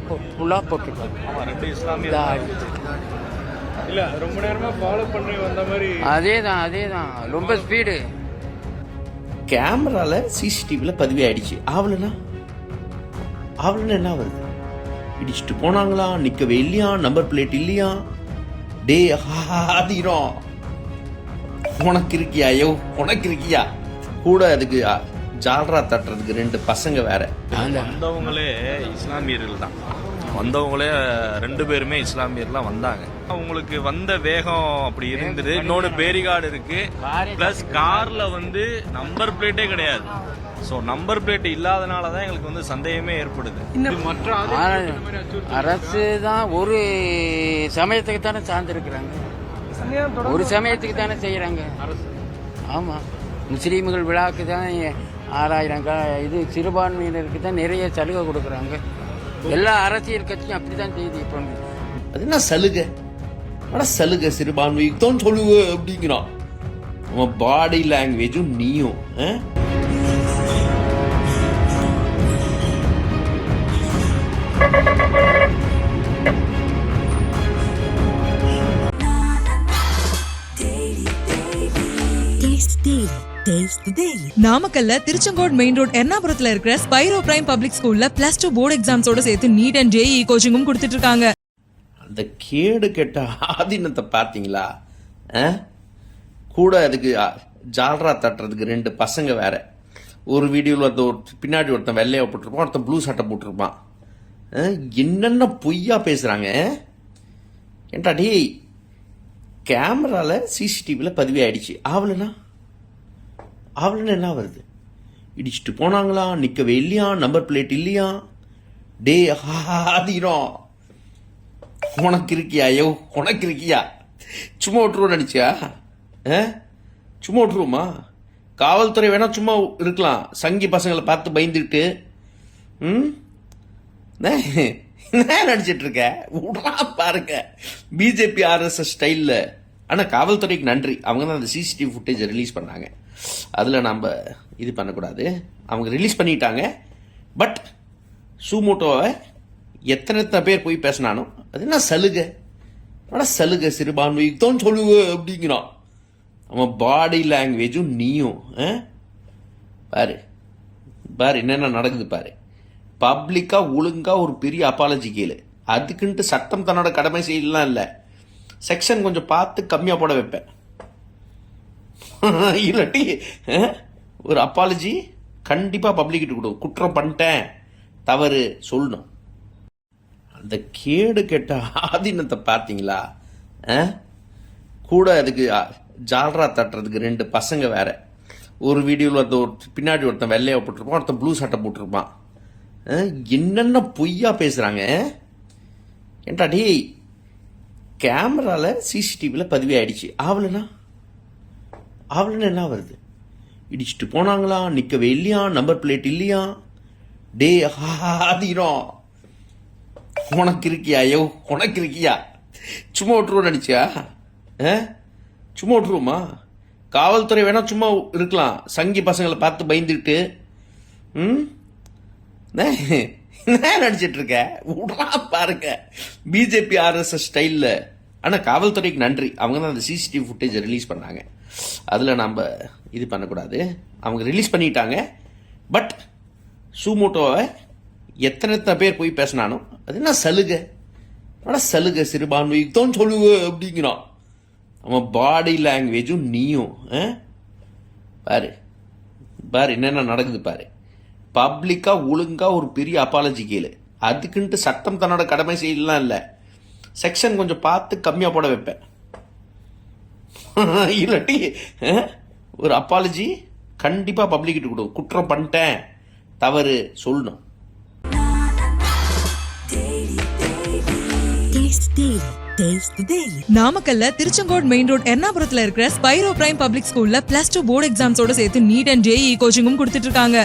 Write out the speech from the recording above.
ஃபுல்லாக போட்டுருக்காங்க. ஆமாம், 2 இஸ்லாமிய இல்லை, ரொம்ப நேரமாக ஃபாலோ பண்ணி வந்த மாதிரி. அதே தான் ரொம்ப ஸ்பீடு. கேமரால சிசிடிவியில் பதிவே ஆயிடுச்சு. ஆவலனா என்ன வருது? இடிச்சுட்டு போனாங்களா, நிற்கவே இல்லையா, நம்பர் பிளேட் இல்லையா? டே ஆதிரம், உனக்கு இருக்கியா கூட அதுக்கு ஜால்ரா தட்டுறதுக்கு 2 பசங்க வேற. வந்தவங்களே இஸ்லாமியர்கள் தான். வந்தவங்களே 2 பேருமே இஸ்லாமியர்லாம் வந்தாங்க. அவங்களுக்கு வந்த வேகம் அப்படி இருந்தது. இன்னொன்று பேரிகார்டு இருக்கு, பிளஸ் கார்ல வந்து நம்பர் பிளேட்டே கிடையாது. ஸோ நம்பர் பிளேட் இல்லாதனால தான் எங்களுக்கு வந்து சந்தேகமே ஏற்படுது. மற்ற அரசு தான் ஒரு சமயத்துக்கு தானே சார்ந்திருக்கிறாங்க, ஒரு சமயத்துக்கு தானே செய்யறாங்க. ஆமாம், முஸ்லீம்கள் விழாக்கு தான் 6000 இது சிறுபான்மையினருக்கு தான் நிறைய சலுகை கொடுக்குறாங்க. எல்லா அரசியல் கட்சியும் அப்படிதான் செய்யுது. இப்போ அது என்ன சலுகை? சலுகை சிறுபான்மைக்கு தான் சொல்லுவ அப்படிங்கிறான். அவன் பாடி லாங்குவேஜும் நீயும். நாமக்கல்ல திருச்செங்கோடு மெயின் ரோட் எர்ணாபுரத்துல இருக்கிற ஸ்பைரோ பிரைம் பப்ளிக் ஸ்கூல்ல +2 போர்டு எக்ஸாம்ஸோட சேர்த்து நீட் அண்ட் JEE கோச்சிங்கும் கொடுத்துட்டு இருக்காங்க. அந்த கேடு கெட்ட ஆதீனத்தை பார்த்தீங்களா? கூட அதுக்கு ஜால்ரா தட்டுறதுக்கு 2 பசங்க வேற. ஒரு வீடியோவில் பின்னாடி ஒருத்தன் வெள்ளையா போட்டிருப்பான், ஒருத்தன் ப்ளூ சட்டை போட்டிருப்பான். என்னென்ன பொய்யா பேசுறாங்க. ஏன்டா டேய், கேமரால சிசிடிவியில் பதிவே ஆயிடுச்சு. ஆவலனா என்ன வருது? இடிச்சுட்டு போனாங்களா, நிற்கவே இல்லையா, நம்பர் பிளேட் இல்லையா? டே ஆதிரம், உனக்கு இருக்கியா? சும்மா விட்டுருவோம் நினைச்சியா? சும்மா விட்டுருவோமா? காவல்துறை வேணா சும்மா இருக்கலாம், சங்கி பசங்களை பார்த்து பயந்துட்டு. நடிச்சிட்டு இருக்க விடா பாருங்க, பிஜேபி RSS ஸ்டைல்ல. ஆனா காவல்துறைக்கு நன்றி, அவங்க தான் அந்த சிசிடிவி ஃபுட்டேஜை ரிலீஸ் பண்ணாங்க. அதில் நம்ம இது பண்ணக்கூடாது, அவங்க ரிலீஸ் பண்ணிட்டாங்க. பட் சூமோட்டோவை எத்தனை பேர் போய் பேசினானோ அது என்ன சலுகை? சலுகை சிறுபான்மைக்கு தான் சொல்லுவ அப்படிங்கிறான். அவன் பாடி லாங்குவேஜும் நீயும். பாரு என்னென்ன நடக்குது பாரு. பப்ளிக்கா ஒழுங்கா ஒரு பெரிய அப்பாலஜி கேளு. அதுக்குன்ட்டு சட்டம் தன்னோட கடமை செய்யலாம் இல்லை, செக்ஷன் கொஞ்சம் பார்த்து கம்மியா போட வைப்பேன். இல்லாட்டி ஒரு அப்பாலஜி கண்டிப்பா பப்ளிக் கிட்ட கொடு. குற்றம் பண்ணிட்டேன், தவறு சொல்லணும். அந்த கேடு கெட்ட ஆதீனத்தை பார்த்தீங்களா? கூட அதுக்கு ஜால்ரா தட்டுறதுக்கு 2 பசங்க வேற. ஒரு வீடியோவில் பின்னாடி ஒருத்தன் வெள்ளையா போட்டிருப்பான், ஒருத்தன் ப்ளூ சட்டை போட்டிருப்பான். என்னென்ன பொய்யா பேசுறாங்க. ஏன்டா டேய், கேமரால சிசிடிவியில் பதிவே ஆயிடுச்சு. ஆவலனா என்ன வருது? இடிச்சுட்டு போனாங்களா, நிற்கவே இல்லையா, நம்பர் பிளேட் இல்லையா? டே ஆதிரம், உனக்கு இருக்கியா? சும்மா விட்டுருவோம் நினைச்சியா? சும்மா விட்டுருவோமா? காவல்துறை வேணா சும்மா இருக்கலாம், சங்கி பசங்களை பார்த்து பயந்துட்டு. நடிச்சிட்டு இருக்க விடா பாருங்க, பிஜேபி RSS ஸ்டைல்ல. ஆனா காவல்துறைக்கு நன்றி, அவங்க தான் அந்த சிசிடிவி ஃபுட்டேஜை ரிலீஸ் பண்ணாங்க. அதில் நம்ம இது பண்ணக்கூடாது, அவங்க ரிலீஸ் பண்ணிட்டாங்க. பட் சூமோட்டோவை எத்தனை பேர் போய் பேசினானோ அது என்ன சலுகை? சலுகை சிறுபான்மைக்கு தான் சொல்லுவ அப்படிங்கிறான். அவன் பாடி லாங்குவேஜும் நீயும். பாரு என்னென்ன நடக்குது பாரு. பப்ளிக்கா ஒழுங்கா ஒரு பெரிய அப்பாலஜி கேளு. அதுக்குன்ட்டு சட்டம் தன்னோட கடமை செய்யலாம் இல்லை, செக்ஷன் கொஞ்சம் பார்த்து கம்மியா போட வைப்பேன். இல்லாட்டி ஒரு அப்பாலஜி கண்டிப்பா பப்ளிக் கிட்ட கொடு. குற்றம் பண்ணிட்டேன், தவறு சொல்லணும். நாமக்கல்ல திருச்செங்கோடு மெயின் ரோட் எர்ணாபுரத்துல இருக்கிற ஸ்பைரோ பிரைம் பப்ளிக் ஸ்கூல்ல +2 போர்டு எக்ஸாம்ஸோட சேர்த்து நீட் அண்ட் JEE கோச்சிங்கும் கொடுத்துட்டு இருக்காங்க.